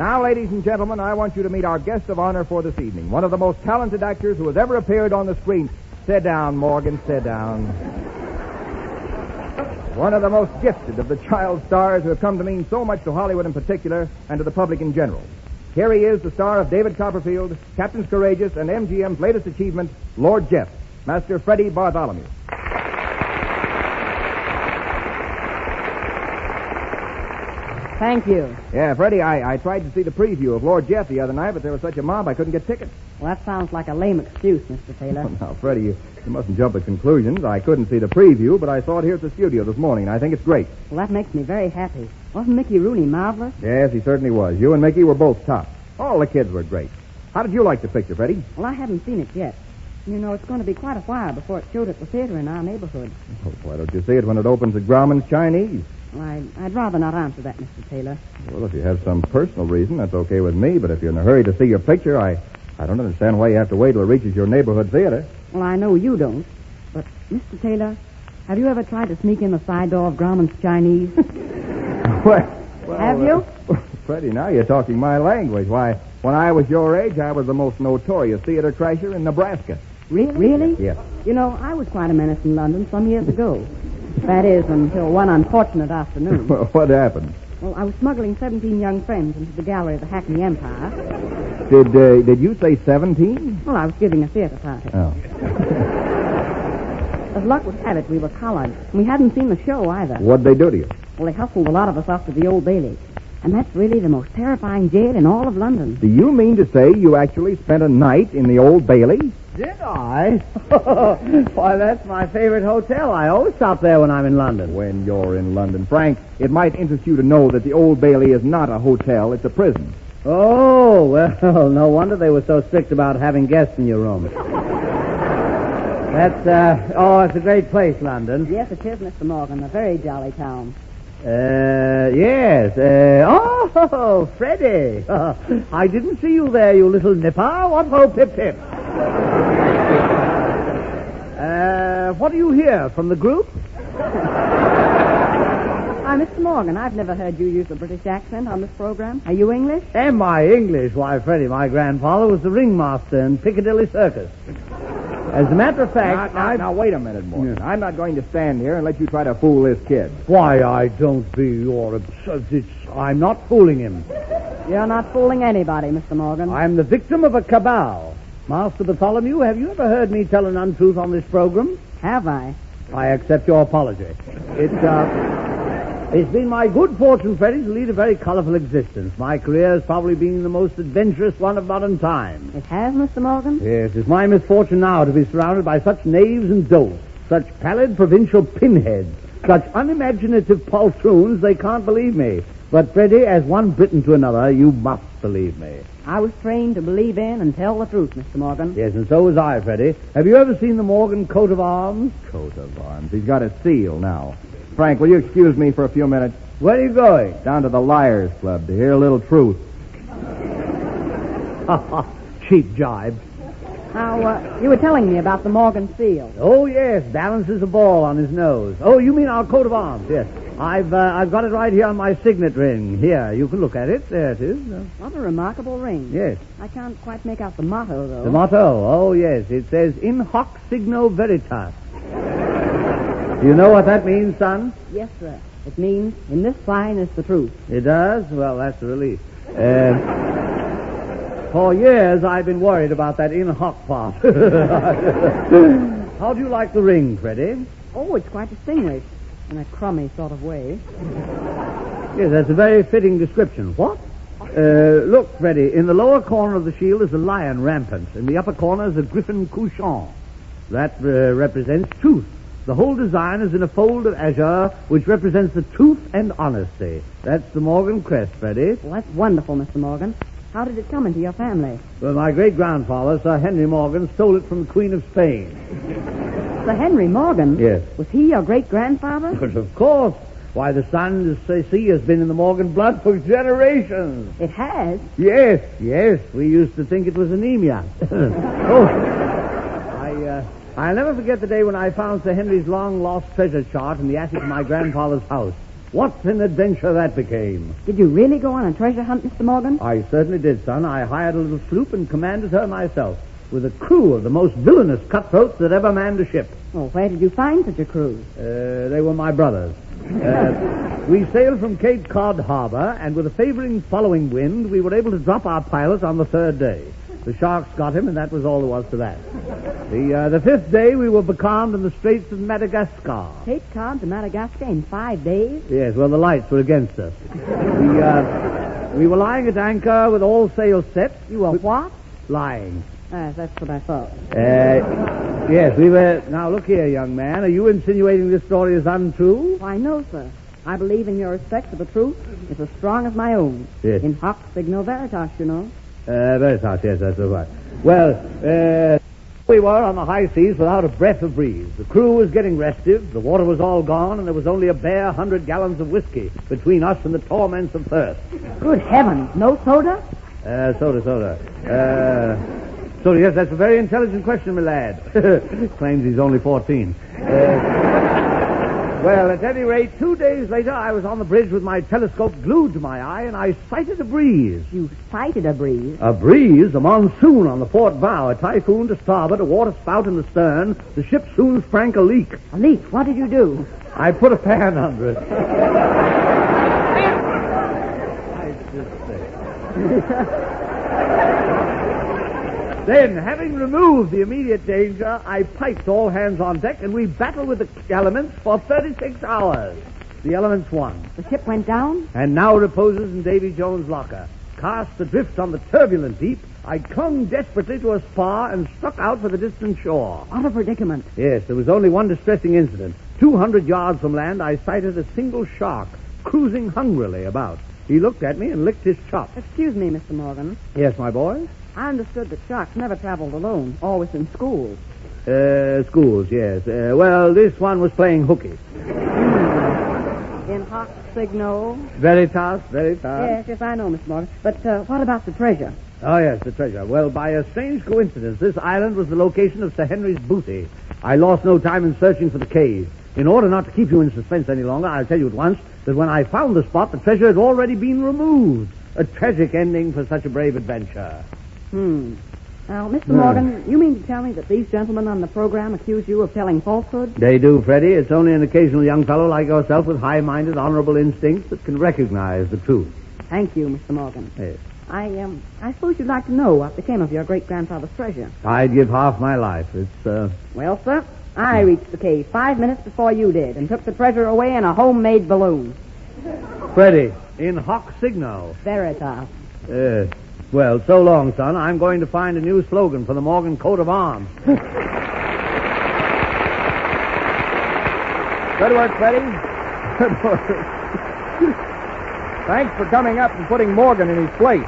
Now, ladies and gentlemen, I want you to meet our guest of honor for this evening, one of the most talented actors who has ever appeared on the screen. Sit down, Morgan, sit down. One of the most gifted of the child stars who have come to mean so much to Hollywood in particular and to the public in general. Here he is, the star of David Copperfield, Captain's Courageous, and MGM's latest achievement, Lord Jeff, Master Freddie Bartholomew. Thank you. Yeah, Freddie, I tried to see the preview of Lord Jeff the other night, but there was such a mob I couldn't get tickets. Well, that sounds like a lame excuse, Mr. Taylor. Oh, now, Freddie, you mustn't jump at conclusions. I couldn't see the preview, but I saw it here at the studio this morning, and I think it's great. Well, that makes me very happy. Wasn't Mickey Rooney marvelous? Yes, he certainly was. You and Mickey were both top. All the kids were great. How did you like the picture, Freddie? Well, I haven't seen it yet. You know, it's going to be quite a while before it's showed at the theater in our neighborhood. Oh, why don't you see it when it opens at Grauman's Chinese? Well, I'd rather not answer that, Mr. Taylor. Well, if you have some personal reason, that's okay with me. But if you're in a hurry to see your picture, I don't understand why you have to wait till it reaches your neighborhood theater. Well, I know you don't. But, Mr. Taylor, have you ever tried to sneak in the side door of Grauman's Chinese? Well, have you? Freddie, now you're talking my language. Why, when I was your age, I was the most notorious theater crasher in Nebraska. Really? Yes. You know, I was quite a menace in London some years ago. That is, until one unfortunate afternoon. Well, what happened? Well, I was smuggling 17 young friends into the gallery of the Hackney Empire. Did you say 17? Well, I was giving a theater party. Oh. As luck would have it, we were collared. We hadn't seen the show either. What'd they do to you? Well, they hustled a lot of us off to the Old Bailey. And that's really the most terrifying jail in all of London. Do you mean to say you actually spent a night in the Old Bailey? Did I? Why, that's my favorite hotel. I always stop there when I'm in London. When you're in London. Frank, it might interest you to know that the Old Bailey is not a hotel, it's a prison. Oh, well, no wonder they were so strict about having guests in your room. It's a great place, London. Yes, it is, Mr. Morgan. A very jolly town. Yes. Freddie. I didn't see you there, you little nipper. What ho, pip, pip. What do you hear from the group? Why, Mr. Morgan, I've never heard you use a British accent on this program. Are you English? Am I English? Why, Freddie, my grandfather was the ringmaster in Piccadilly Circus. As a matter of fact... Now, wait a minute, Morgan. Yeah. I'm not going to stand here and let you try to fool this kid. Why, I don't be your... I'm not fooling him. You're not fooling anybody, Mr. Morgan. I'm the victim of a cabal. Master Bartholomew, have you ever heard me tell an untruth on this program? Have I? I accept your apology. It's been my good fortune, Freddie, to lead a very colorful existence. My career has probably been the most adventurous one of modern times. It has, Mr. Morgan? Yes, it's my misfortune now to be surrounded by such knaves and dolts, such pallid provincial pinheads, such unimaginative poltroons, they can't believe me. But, Freddie, as one Briton to another, you must believe me. I was trained to believe in and tell the truth, Mr. Morgan. Yes, and so was I, Freddie. Have you ever seen the Morgan coat of arms? Coat of arms. He's got a seal now. Frank, will you excuse me for a few minutes? Where are you going? Down to the Liars Club to hear a little truth. Cheap jibe. Now, you were telling me about the Morgan seal. Oh, yes, balances a ball on his nose. Oh, you mean our coat of arms, yes. I've got it right here on my signet ring. Here, you can look at it. There it is. What a remarkable ring. Yes. I can't quite make out the motto, though. The motto? Oh, yes. It says, In hoc signo veritas. Do you know what that means, son? Yes, sir. It means, in this sign is the truth. It does? Well, that's a relief. For years, I've been worried about that in hoc part. How do you like the ring, Freddie? Oh, it's quite distinguished. In a crummy sort of way. Yes, that's a very fitting description. What? Look, Freddie, in the lower corner of the shield is a lion rampant. In the upper corner is a griffin couchant. That represents truth. The whole design is in a fold of azure, which represents the truth and honesty. That's the Morgan crest, Freddie. Well, that's wonderful, Mr. Morgan. How did it come into your family? Well, my great-grandfather, Sir Henry Morgan, stole it from the Queen of Spain. Sir Henry Morgan? Yes. Was he your great-grandfather? But of course. Why, the sun, they see, has been in the Morgan blood for generations. It has? Yes. We used to think it was anemia. I'll never forget the day when I found Sir Henry's long-lost treasure chart in the attic of my grandfather's house. What an adventure that became. Did you really go on a treasure hunt, Mr. Morgan? I certainly did, son. I hired a little sloop and commanded her myself, with a crew of the most villainous cutthroats that ever manned a ship. Oh, where did you find such a crew? They were my brothers. We sailed from Cape Cod Harbor, and with a favoring following wind, we were able to drop our pilot on the third day. The sharks got him, and that was all there was to that. The fifth day, we were becalmed in the Straits of Madagascar. Cape Cod to Madagascar in 5 days? Yes, well, the lights were against us. We were lying at anchor with all sails set. You were what? Lying. That's what I thought. Yes, we were... Now, look here, young man. Are you insinuating this story is untrue? Why, no, sir. I believe in your respect for the truth. It's as strong as my own. Yes. In hoc signo veritas, you know. Veritas, yes, that's right. Well, we were on the high seas without a breath of breeze. The crew was getting restive, the water was all gone, and there was only a bare 100 gallons of whiskey between us and the torments of thirst. Good heavens, no soda? Soda. So, yes, that's a very intelligent question, my lad. Claims he's only 14. Well, at any rate, 2 days later, I was on the bridge with my telescope glued to my eye, and I sighted a breeze. You sighted a breeze? A breeze? A monsoon on the port bow, a typhoon to starboard, a water spout in the stern. The ship soon sprang a leak. A leak? What did you do? I put a pan under it. Then, having removed the immediate danger, I piped all hands on deck, and we battled with the elements for 36 hours. The elements won. The ship went down? And now reposes in Davy Jones' locker. Cast adrift on the turbulent deep, I clung desperately to a spar and struck out for the distant shore. What a predicament. Yes, there was only one distressing incident. 200 yards from land, I sighted a single shark cruising hungrily about. He looked at me and licked his chops. Excuse me, Mr. Morgan. Yes, my boy? I understood that sharks never traveled alone, always in schools. Schools, yes. Well, this one was playing hooky. In hoc signo? Veritas. Yes, I know, Mr. Morgan. But what about the treasure? Oh, yes, the treasure. Well, by a strange coincidence, this island was the location of Sir Henry's booty. I lost no time in searching for the cave. In order not to keep you in suspense any longer, I'll tell you at once that when I found the spot, the treasure had already been removed. A tragic ending for such a brave adventure. Now, Mr. Morgan, you mean to tell me that these gentlemen on the program accuse you of telling falsehood? They do, Freddie. It's only an occasional young fellow like yourself with high-minded, honorable instincts that can recognize the truth. Thank you, Mr. Morgan. Yes. I suppose you'd like to know what became of your great-grandfather's treasure. I'd give half my life. It's, Well, sir, I reached the cave 5 minutes before you did and took the treasure away in a homemade balloon. Freddie, in hoc signo. Veritas. Well, so long, son. I'm going to find a new slogan for the Morgan coat of arms. Good work, Freddie. Good work. Thanks for coming up and putting Morgan in his place.